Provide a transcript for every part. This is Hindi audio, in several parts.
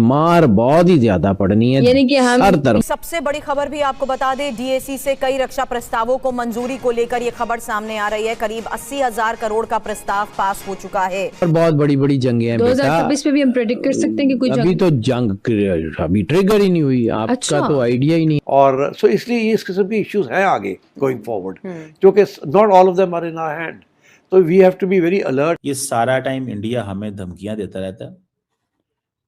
मार बहुत ही ज्यादा पड़नी है, यानी कि हम हर तरफ। सबसे बड़ी खबर भी आपको बता दें, डीएसी से कई रक्षा प्रस्तावों को मंजूरी को लेकर ये खबर सामने आ रही है। करीब 80,000 करोड़ का प्रस्ताव पास हो चुका है और बहुत बड़ी बड़ी जंगे हैं 2026 में भी हम प्रेडिक्ट कर सकते हैं कि कोई अभी तो जंग अभी ट्रिगर ही नहीं हुई, आपका अच्छा। तो आइडिया ही नहीं। और सो इसलिए इस किस्म की इश्यूज हैं आगे गोइंग फॉरवर्ड, क्योंकि not all of them are in our hand, तो we have to be very alert. ये सारा टाइम इंडिया हमें धमकियां देता रहता है,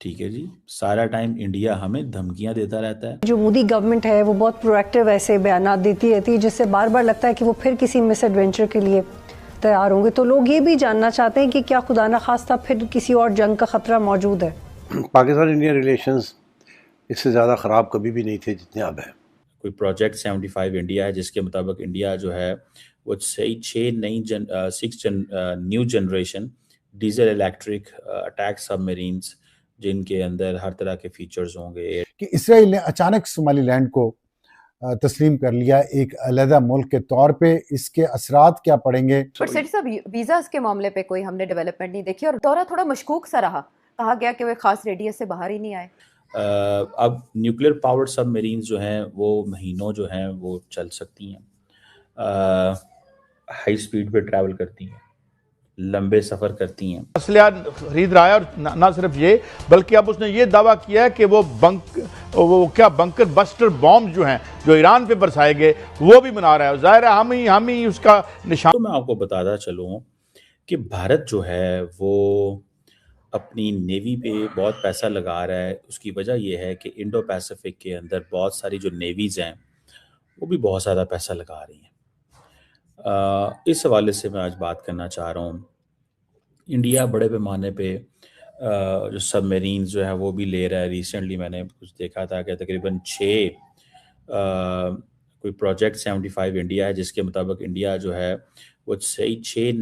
ठीक है जी, सारा टाइम इंडिया हमें धमकियां देता रहता है। जो मोदी गवर्नमेंट है वो बहुत प्रोएक्टिव ऐसे बयान देती रहती है, जिससे बार बार लगता है कि वो फिर किसी मिस एडवेंचर के लिए तैयार होंगे। तो लोग ये भी जानना चाहते हैं कि क्या खुदा न खास्ता फिर किसी और जंग का खतरा मौजूद है। पाकिस्तान इंडिया रिलेशंस इससे ज़्यादा ख़राब कभी भी नहीं थे जितने अब हैं। कोई प्रोजेक्ट 75 इंडिया है जिसके मुताबिक इंडिया जो है वो 6 new generation diesel electric attack submarines, जिनके अंदर हर तरह के फीचर्स होंगे। कि इसराइल ने अचानक सोमालीलैंड को तस्लीम कर लिया एक अलग मुल्क के तौर पे, इसके असरात क्या पड़ेंगे? पर सेठ साहब, वीजा के मामले पे कोई हमने डेवलपमेंट नहीं देखी और दौरा थोड़ा मशकूक सा रहा। कहा गया कि वे खास रेडियस से बाहर ही नहीं आए। अब न्यूक्लियर पावर्ड सबमरीन जो हैं वो महीनों जो हैं वो चल सकती हैं, हाई स्पीड पे ट्रैवल करती हैं, लंबे सफ़र करती हैं। असलिया खरीद रहा है और ना सिर्फ ये, बल्कि अब उसने ये दावा किया है कि वो बंकर बस्टर बॉम्ब जो हैं जो ईरान पे बरसाए गए वो भी बना रहा है। ज़ाहिर है हम ही उसका निशान। तो मैं आपको बताता चलूँ कि भारत जो है वो अपनी नेवी पे बहुत पैसा लगा रहा है। उसकी वजह यह है कि इंडो पैसिफिक के अंदर बहुत सारी जो नेवीज़ हैं वो भी बहुत ज़्यादा पैसा लगा रही हैं। इस हवाले से मैं आज बात करना चाह रहा हूँ। इंडिया बड़े पैमाने पे जो सबमरीन जो है वो भी ले रहा है। रिसेंटली मैंने कुछ देखा था कि तकरीबन 6 कोई प्रोजेक्ट 75 इंडिया है जिसके मुताबिक इंडिया जो है वो 6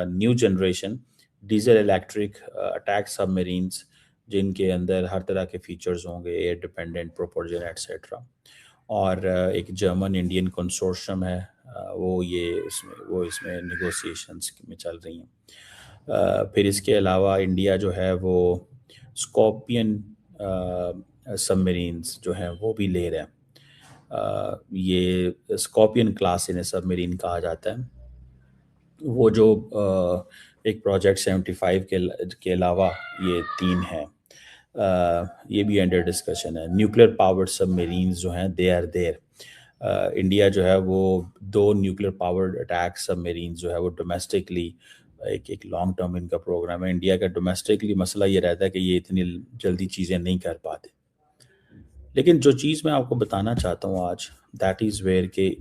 new generation diesel electric attack submarines, जिनके अंदर हर तरह के फीचर्स होंगे, एयर डिपेंडेंट, प्रोपोल्शन एटसेट्रा। और एक जर्मन इंडियन कंसोर्शियम है, वो इसमें नेगोशिएशंस में चल रही हैं। फिर इसके अलावा इंडिया जो है वो स्कॉर्पियन सबमरीन्स जो हैं वो भी ले रहे हैं। ये स्कॉर्पियन क्लास इन्हें सबमरीन कहा जाता है। वो जो एक प्रोजेक्ट 75 के अलावा ये 3 हैं, ये भी अंडर डिस्कशन है। न्यूक्लियर पावर्ड सबमरीन्स जो हैं दे आर देयर। इंडिया जो है वो 2 न्यूक्लियर पावर्ड अटैक सबमरीन्स जो है वो डोमेस्टिकली एक लॉन्ग टर्म इनका प्रोग्राम है। इंडिया का डोमेस्टिकली मसला ये रहता है कि ये इतनी जल्दी चीज़ें नहीं कर पाते। लेकिन जो चीज़ मैं आपको बताना चाहता हूँ आज, दैट इज़ वेयर के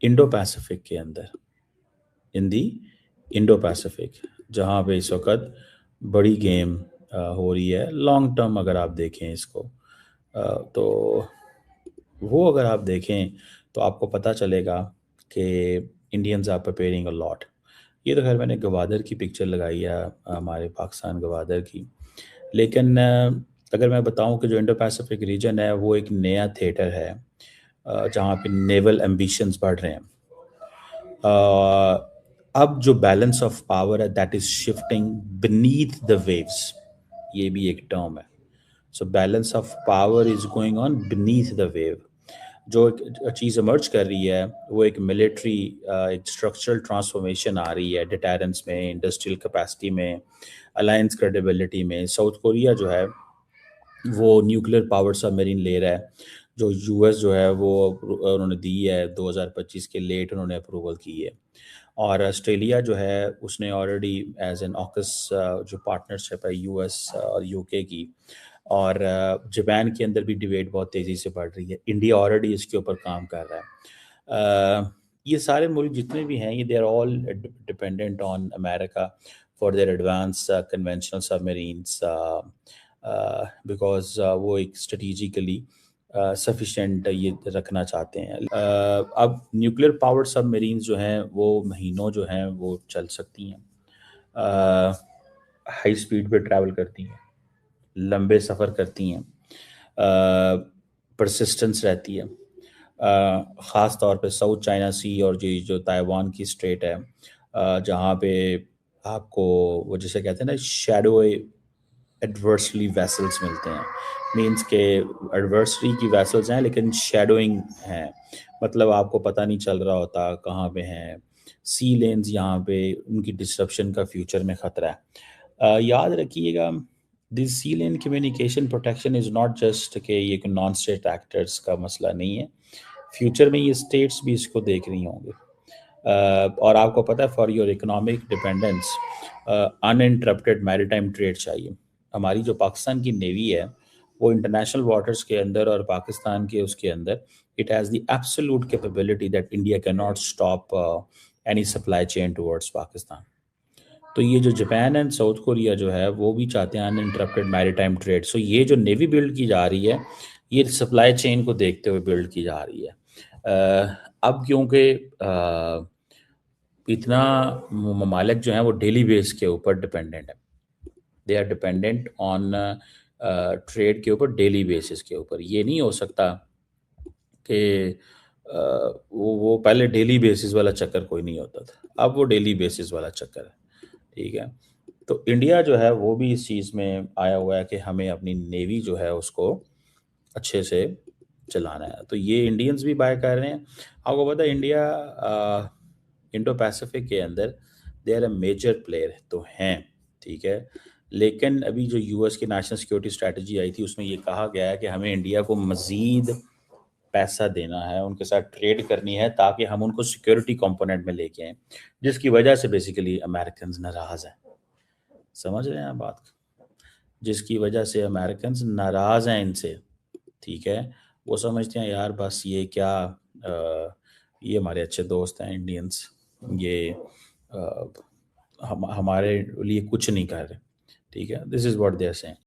इंडो पैसिफिक के अंदर, इन दी इंडो पैसिफिक, जहाँ पे इस वक्त बड़ी गेम हो रही है लॉन्ग टर्म। अगर आप देखें इसको तो वो अगर आप देखें तो आपको पता चलेगा कि Indians are preparing a lot. ये तो खैर मैंने गवादर की पिक्चर लगाई है, हमारे पाकिस्तान गवादर की। लेकिन अगर मैं बताऊं कि जो इंडो पैसिफिक रीजन है वो एक नया थिएटर है जहाँ पे नेवल एम्बिशंस बढ़ रहे हैं। अब जो बैलेंस ऑफ पावर है that is shifting beneath the waves, ये भी एक टर्म है। So balance of power is going on beneath the wave. जो एक चीज़ इमर्ज कर रही है वो एक मिलिट्री एक स्ट्रक्चरल ट्रांसफॉर्मेशन आ रही है, डिटेरेंस में, इंडस्ट्रियल कैपेसिटी में, अलायंस क्रेडिबिलिटी में। साउथ कोरिया जो है वो न्यूक्लियर पावर सबमरीन ले रहा है, जो यूएस जो है वो उन्होंने दी है 2025 के लेट उन्होंने अप्रूवल की है। और ऑस्ट्रेलिया जो है उसने ऑलरेडी एज एन ऑकस जो पार्टनरशिप है यूएस और यूके की, और जापान के अंदर भी डिबेट बहुत तेज़ी से बढ़ रही है। इंडिया ऑलरेडी इसके ऊपर काम कर रहा है। ये सारे मुल्क जितने भी हैं ये they are all dependent on America for their advance conventional submarines, because वो एक स्ट्रेटिजिकली सफिशेंट ये रखना चाहते हैं। अब न्यूक्लियर पावर्ड सबमरीन्स जो हैं वो महीनों जो हैं वो चल सकती हैं, हाई स्पीड पे ट्रैवल करती हैं, लंबे सफ़र करती हैं, परसिस्टेंस रहती है। ख़ास तौर पे साउथ चाइना सी और जो ताइवान की स्ट्रेट है, जहाँ पे आपको वो जिसे कहते हैं ना एडवर्सली वेसल्स मिलते हैं, मीन्स के एडवर्सरी की वेसल्स हैं लेकिन शेडोइंग हैं, मतलब आपको पता नहीं चल रहा होता कहाँ पे हैं। सी लेन्स यहाँ पे उनकी डिस्ट्रप्शन का फ्यूचर में ख़तरा है। याद रखिएगा this sea lane communication protection is not just कि ये नॉन स्टेट एक्टर्स का मसला नहीं है, फ्यूचर में ये स्टेट्स भी इसको देख रही होंगे। और आपको पता है for your economic dependence uninterrupted maritime trade चाहिए। हमारी जो पाकिस्तान की नेवी है वो इंटरनेशनल वाटर्स के अंदर और पाकिस्तान के उसके अंदर it has the absolute capability that India can not stop any supply chain towards Pakistan. तो ये जो जापान एंड साउथ कोरिया जो है वो भी चाहते हैं अनइंटरप्टेड मैरीटाइम ट्रेड। सो ये जो नेवी बिल्ड की जा रही है ये सप्लाई चेन को देखते हुए बिल्ड की जा रही है। अब क्योंकि इतना ममालिक जो हैं वो डेली बेस के ऊपर डिपेंडेंट है, they are dependent on trade के ऊपर डेली बेसिस के ऊपर। ये नहीं हो सकता कि वो पहले डेली बेसिस वाला चक्कर कोई नहीं होता था, अब वो डेली बेसिस वाला चक्कर है, ठीक है। तो इंडिया जो है वो भी इस चीज़ में आया हुआ है कि हमें अपनी नेवी जो है उसको अच्छे से चलाना है। तो ये इंडियंस भी बाय कर रहे हैं। आपको पता है इंडिया इंडो पैसिफिक के अंदर they are a major player तो हैं, ठीक है, लेकिन अभी जो यूएस की नेशनल सिक्योरिटी स्ट्रैटेजी आई थी उसमें ये कहा गया है कि हमें इंडिया को मज़ीद पैसा देना है, उनके साथ ट्रेड करनी है ताकि हम उनको सिक्योरिटी कंपोनेंट में लेके आएँ, जिसकी वजह से बेसिकली अमेरिकन नाराज़ हैं। समझ रहे हैं आप बात, जिसकी वजह से अमेरिकन नाराज़ हैं इनसे, ठीक है। वो समझते हैं यार बस ये क्या ये हमारे अच्छे दोस्त हैं इंडियंस, ये हमारे लिए कुछ नहीं कर रहे, ठीक है। This is what they are saying.